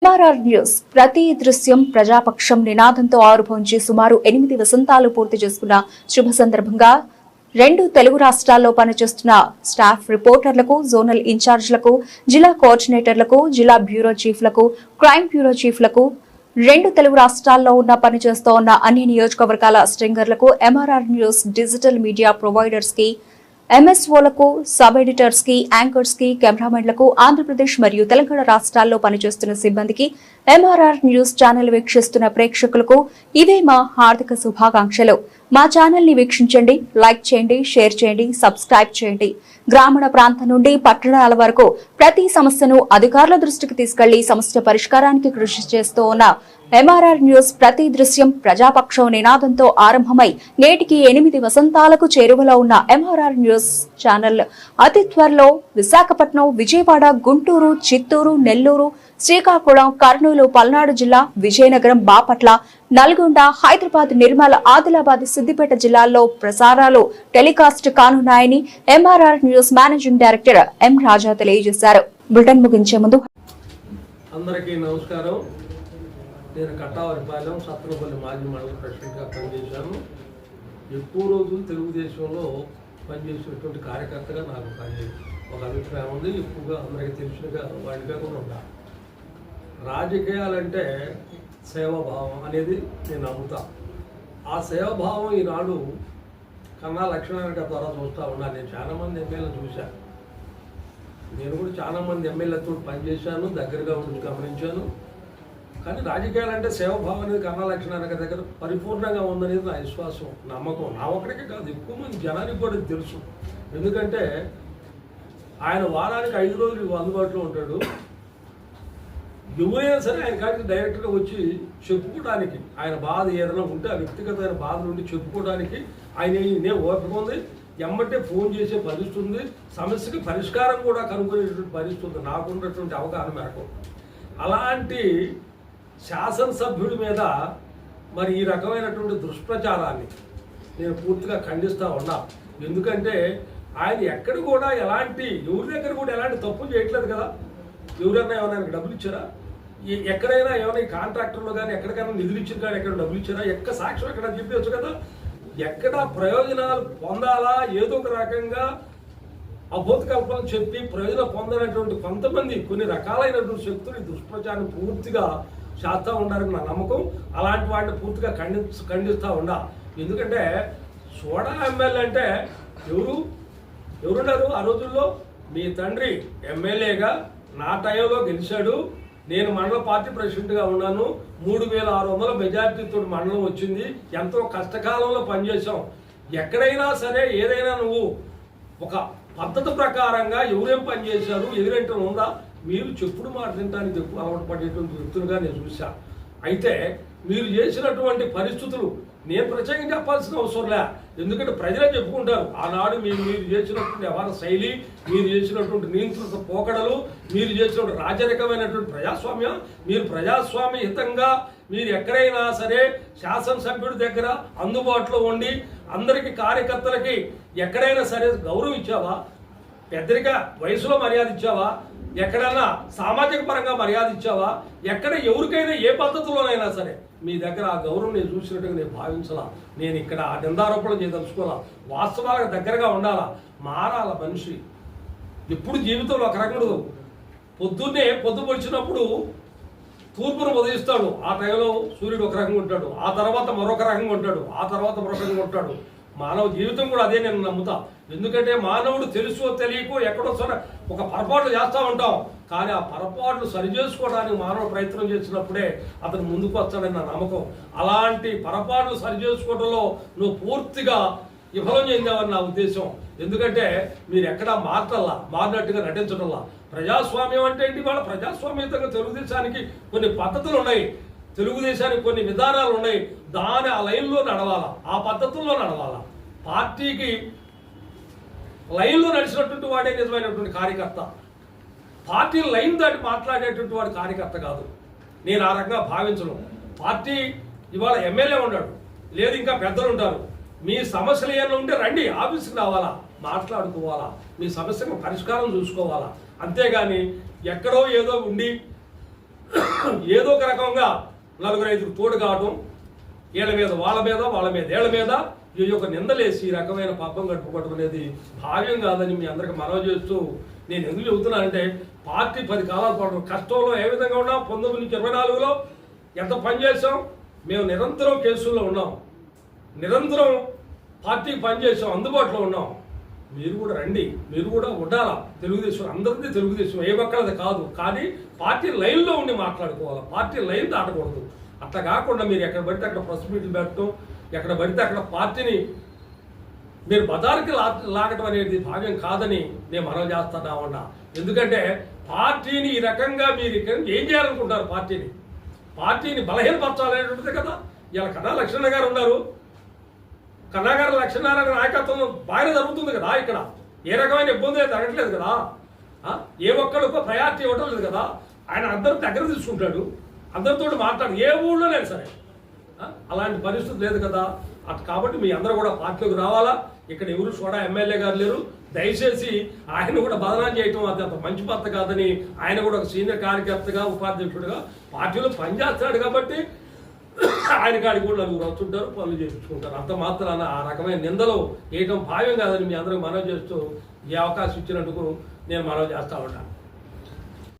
MRR news ప్రతి దృశ్యం ప్రజాపక్షం నినాదంతో ఆరుభవించి సుమారు 8 వసంతాలు పూర్తి చేసుకున్న శుభ సందర్భంగా 2 తెలుగు రాష్ట్రాల్లో పనిచేస్తున్న స్టాఫ్ రిపోర్టర్లకు, జోనల్ ఇన్ఛార్జ్లకు, జిల్లా కోఆర్డినేటర్లకు, జిల్లా బ్యూరో చీఫ్లకు, క్రైమ్ బ్యూరో చీఫ్లకు, 2 తెలుగు రాష్ట్రాల్లో పనిచేస్తూ ఉన్న అన్ని నియోజకవర్గాల స్ట్రింగర్లకు, MRR news digital media providers కి, ఎంఎస్ఓలకు, సబ్ ఎడిటర్స్ కి, యాంకర్స్ కి, కెమెరామెన్లకు, ఆంధ్రప్రదేశ్ మరియు తెలంగాణ రాష్ట్రాల్లో పనిచేస్తున్న సిబ్బందికి, ఎంఆర్ఆర్ న్యూస్ ఛానల్ వీక్షిస్తున్న ప్రేక్షకులకు ఇవే మా హార్దిక శుభాకాంక్షలు. మా ఛానల్ ని వీక్షించండి, లైక్ చేయండి, షేర్ చేయండి, సబ్స్క్రైబ్ చేయండి. గ్రామీణ ప్రాంతం నుండి పట్టణాల వరకు ప్రతి సమస్యను అధికారుల దృష్టికి తీసుకెళ్లి సమస్య పరిష్కారానికి కృషి చేస్తూ ఉన్న ఎంఆర్ఆర్ న్యూస్ ప్రతి దృశ్యం ప్రజాపక్షం నినాదంతో ఆరంభమై నేటికి 8 వసంతాలకు చేరువలో ఉన్న ఎంఆర్ఆర్ న్యూస్ ఛానల్ అతి త్వరలో విశాఖపట్నం, విజయవాడ, గుంటూరు, చిత్తూరు, నెల్లూరు, శ్రీకాకుళం, కర్నూలు, పల్నాడు జిల్లా, విజయనగరం, బాపట్ల, నల్గొండ, హైదరాబాద్, నిర్మల్, ఆదిలాబాద్, సిద్దిపేట జిల్లాల్లో ప్రసారాలు టెలికాస్ట్ కానున్నాయని MRR news managing director M Raja తెలియజేశారు. బులెటిన్ ముగించే ముందు అందరికీ నమస్కారం. నేను కట్టావరిపాలెం సత్రపల్లి మాజీ మండల ప్రెసిడెంట్గా పనిచేశాను. ఎక్కువ రోజులు తెలుగుదేశంలో పనిచేసినటువంటి కార్యకర్తగా నాకు ఒక అభిప్రాయం ఉంది. ఎక్కువగా అందరికీ తెలిసినగా వాడిగా కూడా ఉండాలి. రాజకీయాలంటే సేవాభావం అనేది నేను నమ్ముతా. ఆ సేవాభావం ఈనాడు కన్నా లక్ష్మణ ద్వారా చూస్తూ ఉన్నాను. నేను చాలామంది ఎమ్మెల్యేలు చూశాను. నేను కూడా చాలామంది ఎమ్మెల్యేలతో పనిచేశాను, దగ్గరగా ఉండి గమనించాను. కానీ రాజకీయాలంటే సేవాభావం అనేది కన్నా లక్ష్మణ దగ్గర పరిపూర్ణంగా ఉందనేది నా విశ్వాసం, నమ్మకం. నా ఒక్కడికే కాదు, ఎక్కువ మంది జనానికి కూడా తెలుసు. ఎందుకంటే ఆయన వారానికి 5 రోజులు అందుబాటులో ఉంటాడు. ఎవరైనా సరే ఆయన కాడికి డైరెక్ట్గా వచ్చి చెప్పుకోవడానికి, ఆయన బాధ ఏదైనా ఉంటే ఆ వ్యక్తిగతమైన బాధ నుండి చెప్పుకోవడానికి ఆయన ఓపిక ఉంది. ఎమ్మటే ఫోన్ చేసే పరిస్థితి ఉంది. సమస్యకి పరిష్కారం కూడా కనుగొనేటువంటి పరిస్థితి ఉంది నాకున్నటువంటి అవగాహన మేరకు. అలాంటి శాసనసభ్యుడి మీద మరి ఈ రకమైనటువంటి దుష్ప్రచారాన్ని నేను పూర్తిగా ఖండిస్తూ ఉన్నా. ఎందుకంటే ఆయన ఎక్కడ కూడా ఎవరి దగ్గర కూడా ఎలాంటి తప్పు చేయట్లేదు కదా. ఎవరైనా ఏమైనా డబ్బులు ఇచ్చారా? ఎక్కడైనా ఏమైనా కాంట్రాక్టర్లు కానీ ఎక్కడికైనా నిధులు ఇచ్చారు కానీ ఎక్కడ డబ్బులు ఇచ్చారా? సాక్ష్యం ఎక్కడ చెప్పవచ్చు కదా. ఎక్కడ ప్రయోజనాలు పొందాలా ఏదో ఒక రకంగా అబోధ కల్పన చెప్పి ప్రయోజనం పొందనటువంటి కొంతమంది కొన్ని రకాలైనటువంటి శక్తులు దుష్ప్రచారం పూర్తిగా చేస్తూ ఉండాలని నా నమ్మకం. అలాంటి వాటిని పూర్తిగా ఖండిస్తూ ఉండా. ఎందుకంటే సోడా ఎమ్మెల్యే అంటే ఎవరున్నారు ఆ రోజుల్లో? మీ తండ్రి ఎమ్మెల్యేగా నా టైంలో గెలిచాడు. నేను మండల పార్టీ ప్రెసిడెంట్గా ఉన్నాను. 3600 మెజార్టీతో మండలం వచ్చింది. ఎంతో కష్టకాలంలో పనిచేసాం. ఎక్కడైనా సరే ఏదైనా నువ్వు ఒక పద్ధతి ప్రకారంగా ఎవరేం పనిచేశారు ఎదురేంటో ఉందా? మీరు చెప్పుడు మాట తినడానికి ఎక్కువ అలవాటు పడేటువంటి వ్యక్తులుగా నేను చూసా. అయితే మీరు చేసినటువంటి పరిస్థితులు నేను ప్రత్యేకంగా చెప్పాల్సిన అవసరం లే. ఎందుకంటే ప్రజలే చెప్పుకుంటారు. ఆనాడు మీరు చేసినటువంటి వ్యవహార శైలి, మీరు చేసినటువంటి నియంత్రిత పోకడలు, మీరు చేసినటువంటి రాజరికమైనటువంటి ప్రజాస్వామ్యం, మీరు ప్రజాస్వామ్యహితంగా మీరు ఎక్కడైనా సరే శాసనసభ్యుడి దగ్గర అందుబాటులో ఉండి అందరికీ కార్యకర్తలకి ఎక్కడైనా సరే గౌరవం ఇచ్చావా? పెద్దరిక వయసులో మర్యాద ఇచ్చావా? ఎక్కడైనా సామాజిక పరంగా మర్యాద ఇచ్చావా? ఎక్కడ ఎవరికైనా ఏ పద్ధతిలోనైనా సరే మీ దగ్గర ఆ గౌరవం నేను చూసినట్టుగా నేను భావించాలా. నేను ఇక్కడ ఆ నిందారోపణ చేయదలుచుకోవాలా. వాస్తవాలకు దగ్గరగా ఉండాలా. మారాల మనిషి. ఎప్పుడు జీవితంలో ఒక రకం పొద్దున్నే పొద్దు పొడిచినప్పుడు తూర్పును ఉదయిస్తాడు. ఆ టైంలో సూర్యుడు ఒక రకంగా ఉంటాడు, ఆ తర్వాత మరొక రకంగా ఉంటాడు, ఆ తర్వాత మరొక రకంగా ఉంటాడు. మానవ జీవితం కూడా అదే నేను నమ్ముతా. ఎందుకంటే మానవుడు తెలుసో తెలియకో ఎక్కడో సరే ఒక పొరపాట్లు చేస్తూ ఉంటాం. కానీ ఆ పొరపాట్లు సరిచేసుకోవడానికి మానవుడు ప్రయత్నం చేసినప్పుడే అతను ముందుకు వస్తాడని నా నమ్మకం. అలాంటి పొరపాట్లు సరిచేసుకోవడంలో నువ్వు పూర్తిగా విఫలం చెందావని నా ఉద్దేశం. ఎందుకంటే మీరు ఎక్కడా మారినట్టుగా నటించడంలా. ప్రజాస్వామ్యం అంటే ఏంటి? వాళ్ళ ప్రజాస్వామ్యంగా తెలుగుదేశానికి కొన్ని పద్ధతులు ఉన్నాయి, తెలుగుదేశానికి కొన్ని విధానాలు ఉన్నాయి. ఆ లైన్లో నడవాలా, ఆ పద్ధతుల్లో నడవాలా. పార్టీకి లైన్లో నడిచినటువంటి వాడే నిజమైనటువంటి కార్యకర్త. పార్టీ లైన్ దాటి మాట్లాడేటువంటి వాడు కార్యకర్త కాదు. నేను ఆ రకంగా భావించను. పార్టీ ఇవాళ ఎమ్మెల్యే ఉన్నాడు, లేదు ఇంకా పెద్దలు ఉంటారు. మీ సమస్యలు ఏమైనా ఉంటే రండి, ఆఫీస్కి రావాలా, మాట్లాడుకోవాలా, మీ సమస్యకు పరిష్కారం చూసుకోవాలా. అంతేగాని ఎక్కడో ఏదో ఉండి ఏదో ఒక రకంగా నలుగురు ఐదుగురు తోడు కావడం, వీళ్ళ మీద వాళ్ళ మీద వీళ్ళ మీద ఈ యొక్క నిందలేసి ఈ రకమైన పాపం గడుపుకోవడం అనేది భావ్యం కాదని మీ అందరికి మనవి చేస్తూ నేను ఎందుకు చెబుతున్నానంటే, పార్టీ 10 కాలాల పాటు కష్టంలో ఏ విధంగా ఉన్నాం, 19 నుంచి 24లో ఎంత పని చేసాం, మేము నిరంతరం కేసుల్లో ఉన్నాం, నిరంతరం పార్టీకి పనిచేసాం, అందుబాటులో ఉన్నాం. మీరు కూడా రండి, మీరు కూడా ఉండాలా. తెలుగుదేశం అందరిది తెలుగుదేశం, ఏ ఒక్కరిది కాదు. కానీ పార్టీ లైన్లో ఉండి మాట్లాడుకోవాలి, పార్టీ లైన్ దాటకూడదు. అట్లా కాకుండా మీరు ఎక్కడ పడితే అక్కడ ప్రెస్ మీట్లు పెట్టడం, ఎక్కడ పడితే అక్కడ పార్టీని మీరు బజారుకి లాగడం అనేది భావ్యం కాదని నేను మనవి చేస్తున్నా ఉన్నా. ఎందుకంటే పార్టీని ఈ రకంగా మీరు ఏం చేయాలనుకుంటారు, పార్టీని బలహీనపరచాలనేటువంటిది కదా. ఇలా కన్నా లక్ష్మణ గారు ఉన్నారు, కన్నాగారి లక్ష్మీనారాయణ నాయకత్వం బాగా జరుగుతుంది కదా. ఇక్కడ ఏ రకమైన ఇబ్బంది అయితే జరగట్లేదు కదా. ఏ ఒక్కడికో ప్రయారిటీ ఇవ్వడం లేదు కదా. ఆయన అందరి దగ్గర తీసుకుంటాడు, అందరితో మాట్లాడు, ఏ ఊళ్ళో లేదు సరే. అలాంటి పరిస్థితి లేదు కదా. అటు కాబట్టి మీ అందరూ కూడా పార్టీలోకి రావాలా. ఇక్కడ ఎవరు కూడా ఎమ్మెల్యే గారు లేరు. దయచేసి ఆయన కూడా బదనాలు చేయటం అది అంత మంచి పద్ధతి కాదని, ఆయన కూడా ఒక సీనియర్ కార్యకర్తగా ఉపాధ్యక్షుడిగా పార్టీలో పనిచేస్తాడు కాబట్టి ఆయన కాడికి కూడా నలుగురు వస్తుంటారు, పనులు చేయించుకుంటారు. అంత మాత్రాన ఆ రకమైన నిందలు వేయటం భావ్యం కాదని మీ అందరికి మనవి చేస్తూ ఈ అవకాశం ఇచ్చినందుకు నేను మనవి చేస్తా ఉంటాను.